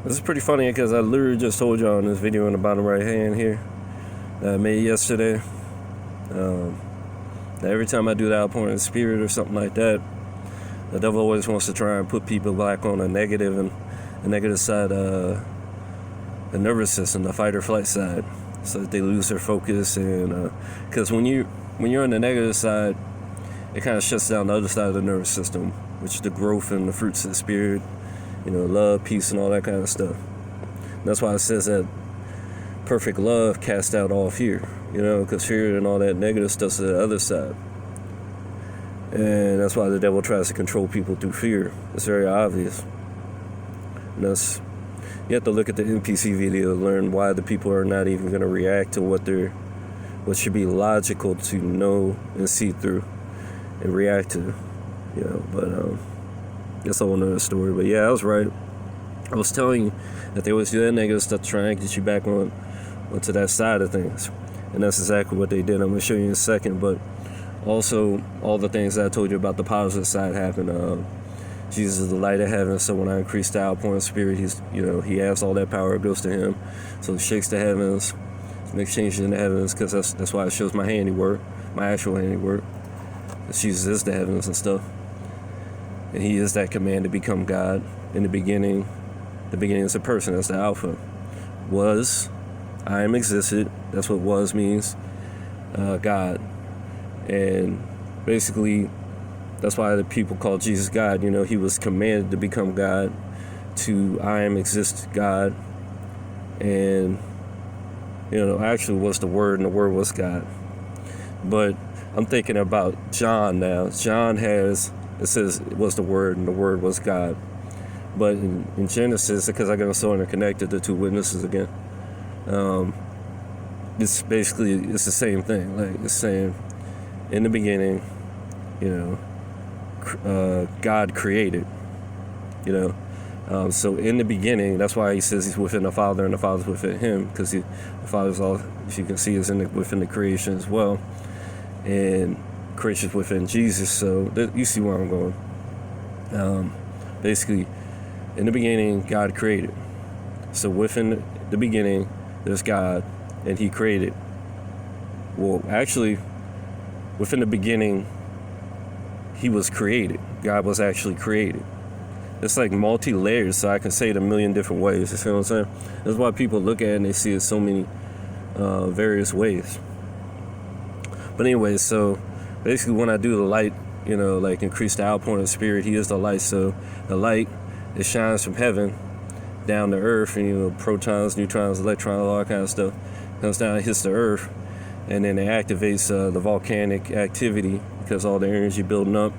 This is pretty funny because I literally just told y'all in this video in the bottom right hand here that I made yesterday. That every time I do the outpouring of spirit or something like that, the devil always wants to try and put people back on a negative and the negative side, the nervous system, the fight or flight side, so that they lose their focus. And because when you're on the negative side, it kind of shuts down the other side of the nervous system, which is the growth and the fruits of the spirit, love, peace, and all that kind of stuff. And that's why it says that perfect love casts out all fear, because fear and all that negative stuff's to the other side. And that's why the devil tries to control people through fear. It's very obvious. And you have to look at the NPC video to learn why the people are not even going to react to what should be logical to know and see through and react to, but that's a whole nother story. But yeah, I was right. I was telling you that they always do that negative stuff to try and get you back onto that side of things. And that's exactly what they did. I'm going to show you in a second. But also, all the things that I told you about the positive side happened. Jesus is the light of heaven, so when I increase the outpouring of spirit, he has all that power, it goes to him. So it shakes the heavens, makes changes in the heavens, because that's why it shows my handiwork, my actual handiwork. Jesus is the heavens and stuff. And he is that command to become God. In the beginning is a person, that's the Alpha. Was, I am existed, that's what was means, God. And basically, that's why the people call Jesus God. He was commanded to become God, to I am exist God. And, actually was the Word, and the Word was God. But I'm thinking about John now. John it says it was the Word, and the Word was God. But in Genesis, because I got so interconnected, the two witnesses again, it's the same thing. Like it's saying, in the beginning, God created. So in the beginning, that's why he says he's within the Father and the Father's within him, because the Father's all, as you can see, is within the creation as well, and creation's within Jesus. So you see where I'm going. Basically, in the beginning, God created. So within the beginning, there's God, and he created. Well, actually, within the beginning, he was created. God was actually created. It's like multi-layered, so I can say it a million different ways. You see what I'm saying? That's why people look at it and they see it so many various ways. But anyway, so basically when I do the light, like increase the outpouring of spirit, he is the light. So the light, it shines from heaven down to earth, and protons, neutrons, electrons, all that kind of stuff comes down and hits the earth, and then it activates the volcanic activity, because all the energy building up.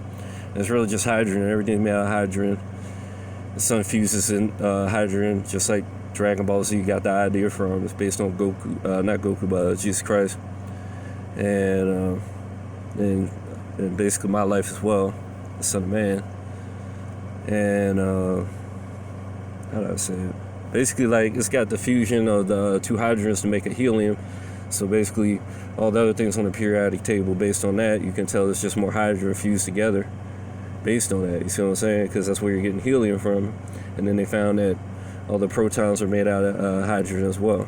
And it's really just hydrogen. Everything's made out of hydrogen. The sun fuses in hydrogen, just like Dragon Ball Z got the idea from. It's based on not Goku, but Jesus Christ. And basically my life as well, the Son of Man. And how do I say it? Basically, like, it's got the fusion of the two hydrogens to make a helium. So basically, all the other things on the periodic table, based on that, you can tell it's just more hydrogen fused together based on that. You see what I'm saying? Because that's where you're getting helium from. And then they found that all the protons are made out of hydrogen as well.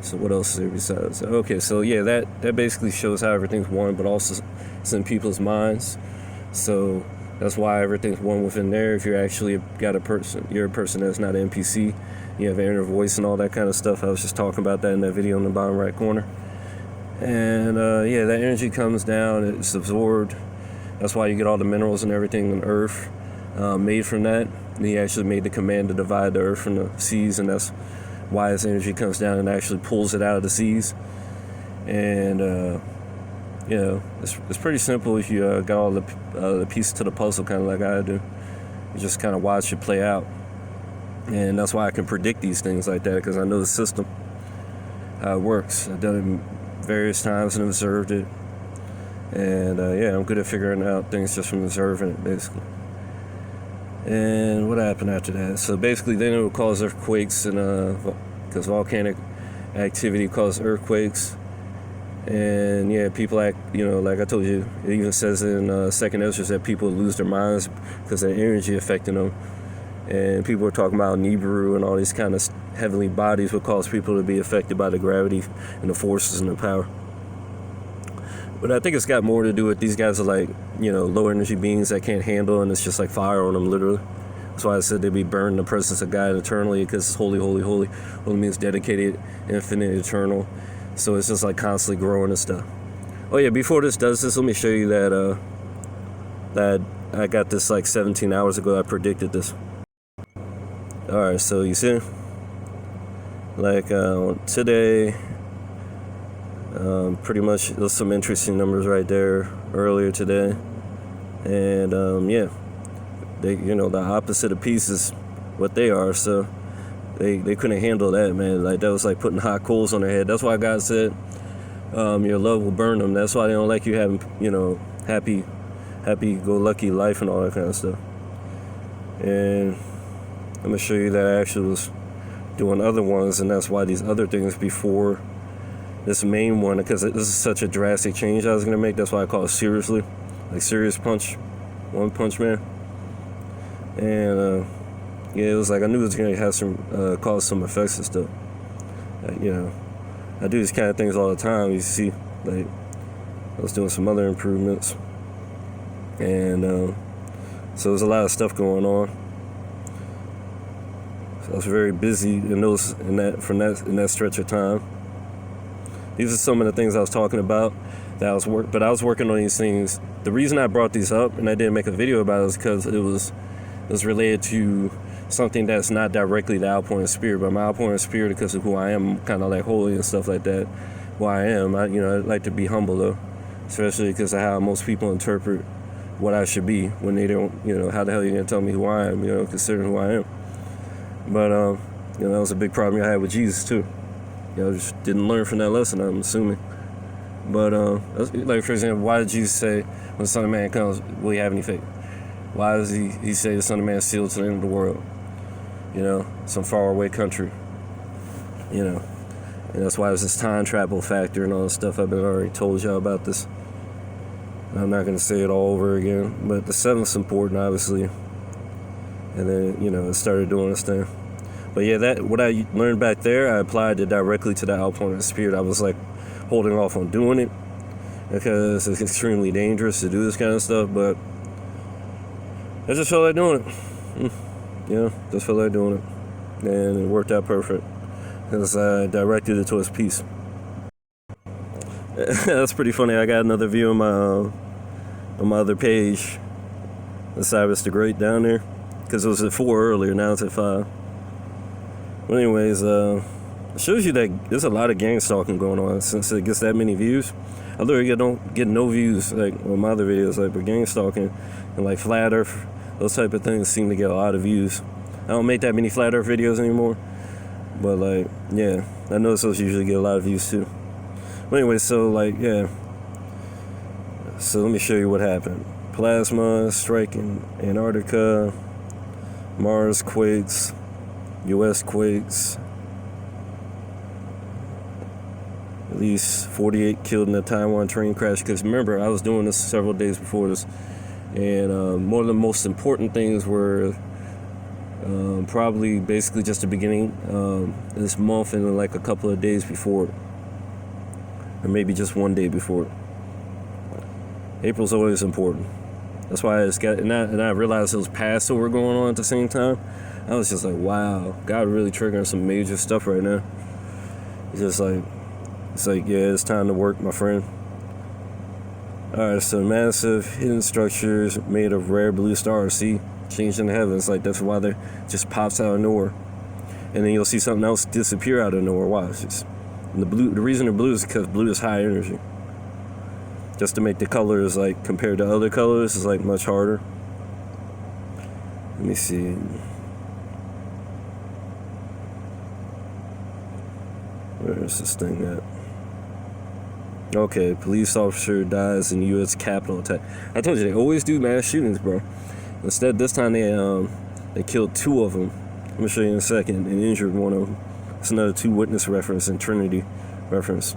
So what else is there besides? Okay, so yeah, that basically shows how everything's one, but also it's in people's minds. So that's why everything's one within there. If you're actually you're a person that's not an NPC, you have an inner voice and all that kind of stuff. I was just talking about that in that video in the bottom right corner. And yeah, that energy comes down, it's absorbed. That's why you get all the minerals and everything on Earth made from that. And he actually made the command to divide the Earth from the seas, and that's why his energy comes down and actually pulls it out of the seas. And it's pretty simple if you got all the pieces to the puzzle, kind of like I do. You just kind of watch it play out. And that's why I can predict these things like that, because I know the system, how it works. I've done it various times and observed it. And I'm good at figuring out things just from observing it, basically. And what happened after that? So basically, then it would cause earthquakes, and because volcanic activity causes earthquakes. And yeah, people act, like I told you, it even says in Second Ezra that people lose their minds because of the energy affecting them. And people were talking about Nibiru and all these kind of heavenly bodies would cause people to be affected by the gravity and the forces and the power. But I think it's got more to do with these guys are like, low energy beings that can't handle, and it's just like fire on them, literally. That's why I said they'd be burned in the presence of God eternally, because it's holy, holy, holy. Holy means dedicated, infinite, eternal. So it's just like constantly growing and stuff. Oh yeah, before this does this, let me show you that I got this like 17 hours ago. I predicted this. Alright, so you see, like today, pretty much there's some interesting numbers right there earlier today, and yeah, they the opposite of peace is what they are. So they couldn't handle that, man. Like that was like putting hot coals on their head. That's why God said your love will burn them. That's why they don't like you having happy go lucky life and all that kind of stuff. And I'm gonna show you that I actually was doing other ones, and that's why these other things before this main one, because this is such a drastic change I was gonna make. That's why I call it seriously, like serious punch, One Punch Man. And yeah, it was like I knew it was gonna have some cause some effects and stuff. I do these kind of things all the time. You see, like I was doing some other improvements, and so there's a lot of stuff going on. I was very busy in that stretch of time. These are some of the things I was talking about that I was working on these things. The reason I brought these up and I didn't make a video about it is because it was related to something that's not directly the outpouring of spirit, but my outpouring of spirit, because of who I am, kind of like holy and stuff like that. Who I am, I like to be humble though, especially because of how most people interpret what I should be when they don't. How the hell are you gonna tell me who I am? Considering who I am. But that was a big problem I had with Jesus too. I just didn't learn from that lesson, I'm assuming. But like for example, why did Jesus say when the Son of Man comes, will he have any faith? Why does he say the Son of Man is sealed to the end of the world? Some faraway country. And that's why there's this time travel factor and all this stuff. I've already told y'all about this. I'm not going to say it all over again. But the seventh's important, obviously. And then, it started doing this thing. But yeah, what I learned back there, I applied it directly to the outpouring of the Spirit. I was like holding off on doing it because it's extremely dangerous to do this kind of stuff. But I just felt like doing it. Just felt like doing it. And it worked out perfect because I directed it towards peace. That's pretty funny. I got another view on my other page, the Cyrus the Great down there, because it was at 4 earlier. Now it's at 5. But anyways, it shows you that there's a lot of gang stalking going on since it gets that many views. I literally don't get no views like on my other videos, but gang stalking and like flat earth, those type of things seem to get a lot of views. I don't make that many flat earth videos anymore, but like, yeah, I notice those usually get a lot of views too. But anyway, so like, yeah. So let me show you what happened. Plasma striking Antarctica, Mars quakes, U.S. quakes, at least 48 killed in a Taiwan train crash. Because remember, I was doing this several days before this, and one of the most important things were probably basically just the beginning this month and like a couple of days before it, or maybe just one day before it. April's always important. That's why I just got, and I realized it was Passover going on at the same time. I was just like, wow, God really triggering some major stuff right now. It's like, yeah, it's time to work, my friend. Alright, so massive hidden structures made of rare blue stars. See, changed in the heavens. Like, that's why they just pops out of nowhere. And then you'll see something else disappear out of nowhere. Watch this. And the reason they're blue is because blue is high energy. Just to make the colors, like, compared to other colors, is like much harder. Let me see. Where's this thing at? Okay, police officer dies in U.S. Capitol attack. I told you, they always do mass shootings, bro. Instead, this time they killed 2 of them. I'm going to show you in a second, and injured 1 of them. It's another 2 witness reference and Trinity reference.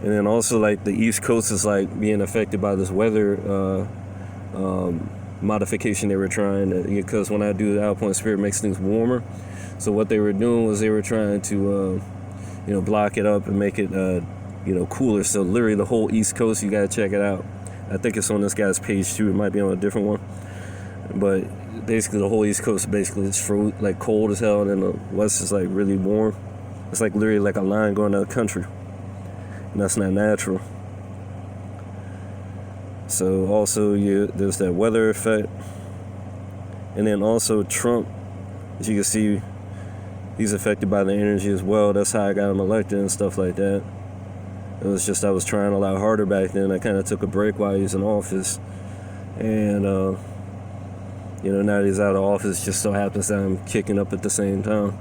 And then also, like, the East Coast is, like, being affected by this weather modification they were trying to, because when I do the outpouring spirit, it makes things warmer. So what they were doing was they were trying to, block it up and make it, cooler. So literally the whole East Coast, you gotta check it out. I think it's on this guy's page too. It might be on a different one, but basically the whole East Coast basically is like cold as hell, and then the West is like really warm. It's like literally like a line going to the country, and that's not natural. So also there's that weather effect, and then also Trump, as you can see, he's affected by the energy as well. That's how I got him elected and stuff like that. It was just I was trying a lot harder back then. I kind of took a break while he was in office, and now that he's out of office, just so happens that I'm kicking up at the same time.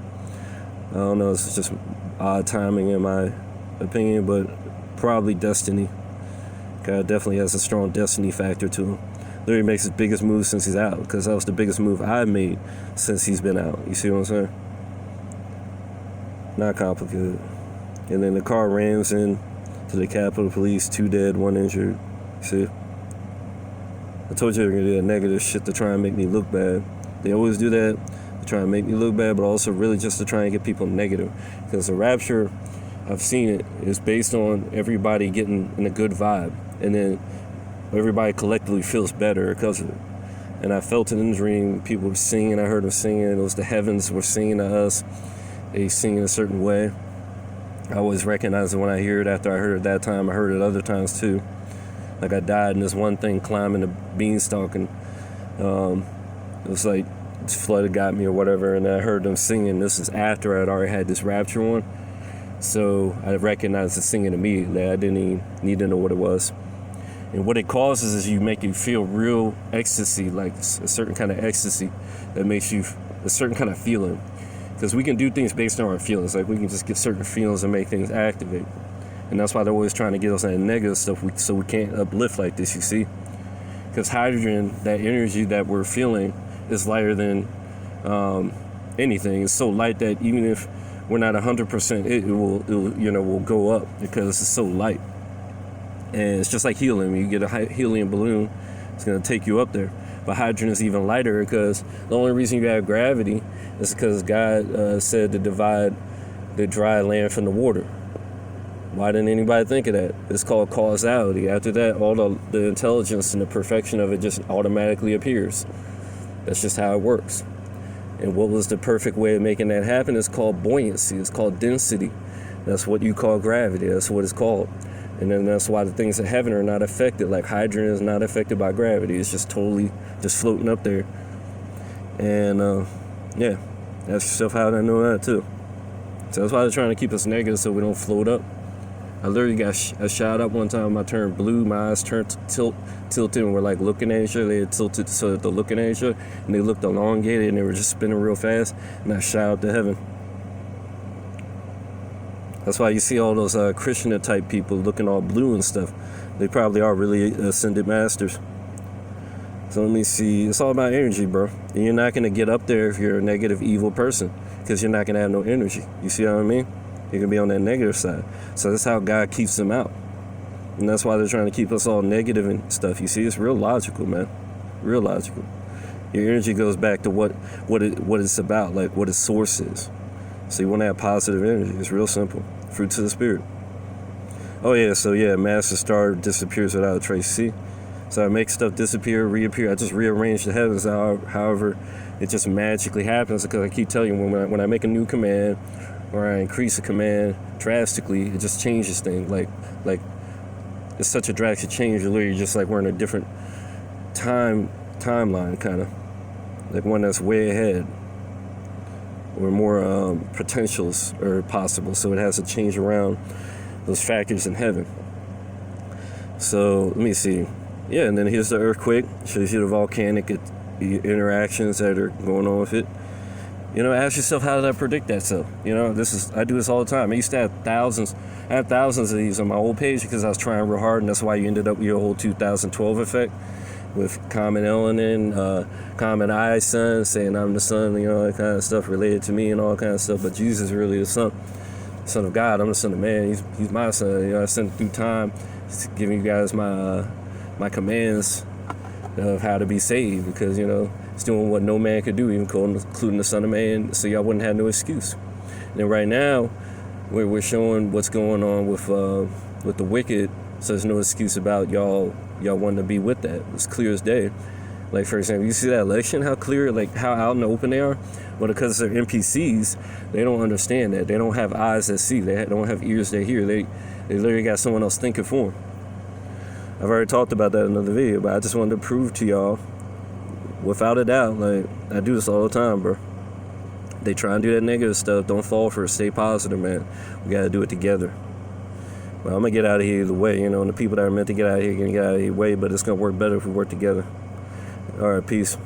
I don't know, it's just odd timing in my opinion, but probably destiny. God definitely has a strong destiny factor to him. Literally makes his biggest move since he's out, because that was the biggest move I've made since he's been out. You see what I'm saying? Not complicated. And then the car rams in to the Capitol Police, 2 dead, 1 injured. See? I told you they were going to do that negative shit to try and make me look bad. They always do that to try and make me look bad, but also really just to try and get people negative. Because the rapture, I've seen it, is based on everybody getting in a good vibe. And then everybody collectively feels better because of it. And I felt it in the dream. People were singing. I heard them singing. It was the heavens were singing to us. They sing in a certain way. I always recognize it when I hear it. After I heard it that time, I heard it other times too. Like I died in this one thing climbing a beanstalk, and it was like flood got me or whatever, and I heard them singing. This is after I'd already had this rapture on, so I recognized the singing immediately. I didn't even need to know what it was. And what it causes is you make you feel real ecstasy, like a certain kind of ecstasy that makes you a certain kind of feeling. Because we can do things based on our feelings. Like we can just get certain feelings and make things activate. And that's why they're always trying to get us on negative stuff so we can't uplift like this, you see? Because hydrogen, that energy that we're feeling, is lighter than anything. It's so light that even if we're not 100%, it will go up because it's so light. And it's just like helium. You get a helium balloon, it's going to take you up there. But hydrogen is even lighter because the only reason you have gravity is because God said to divide the dry land from the water. Why didn't anybody think of that? It's called causality. After that, all the intelligence and the perfection of it just automatically appears. That's just how it works. And what was the perfect way of making that happen? It's called buoyancy. It's called density. That's what you call gravity. That's what it's called. And then that's why the things in heaven are not affected. Like hydrogen is not affected by gravity. It's just totally just floating up there. And ask yourself how did I know that too. So that's why they're trying to keep us negative so we don't float up. I literally got shot up one time. I turned blue. My eyes turned tilted and were like looking at each other. They had tilted so that they're looking at each other, and they looked elongated and they were just spinning real fast. And I shot up to heaven. That's why you see all those Krishna type people looking all blue and stuff. They probably are really ascended masters. So let me see. It's all about energy, bro. And you're not gonna get up there if you're a negative, evil person, because you're not gonna have no energy. You see what I mean? You're going to be on that negative side. So that's how God keeps them out. And that's why they're trying to keep us all negative and stuff. You see, it's real logical, man. Real logical. Your energy goes back to what it's about, like what its source is. So you want to have positive energy. It's real simple. Fruits of the Spirit. Oh, yeah. So, master star disappears without a trace. See? So I make stuff disappear, reappear. I just rearrange the heavens. However, it just magically happens because I keep telling you, when I make a new command, or I increase a command drastically, it just changes things. Like it's such a drastic change. You're literally just like we're in a different timeline, kind of like one that's way ahead, or more potentials are possible. So it has to change around those factors in heaven. So let me see. Yeah, and then here's the earthquake. Shows you the volcanic interactions that are going on with it. Ask yourself, how did I predict that stuff? I do this all the time. I used to have thousands of these on my old page because I was trying real hard, and that's why you ended up with your whole 2012 effect with Common Elenin, Common I Son, saying I'm the son, that kind of stuff related to me and all kind of stuff. But Jesus is really the son of God. I'm the son of man. He's my son. I sent through time, giving you guys my commands of how to be saved, because, it's doing what no man could do, including the Son of Man, so y'all wouldn't have no excuse. And then right now, we're showing what's going on with the wicked, so there's no excuse about y'all wanting to be with that. It's clear as day. Like, for example, you see that election, how clear, like how out in the open they are? Well, because they're NPCs, they don't understand that. They don't have eyes that see. They don't have ears that hear. They literally got someone else thinking for them. I've already talked about that in another video, but I just wanted to prove to y'all, without a doubt, like, I do this all the time, bro. They try and do that negative stuff. Don't fall for it. Stay positive, man. We got to do it together. Well, I'm going to get out of here either way, and the people that are meant to get out of here are going to get out of here way, but it's going to work better if we work together. All right, peace.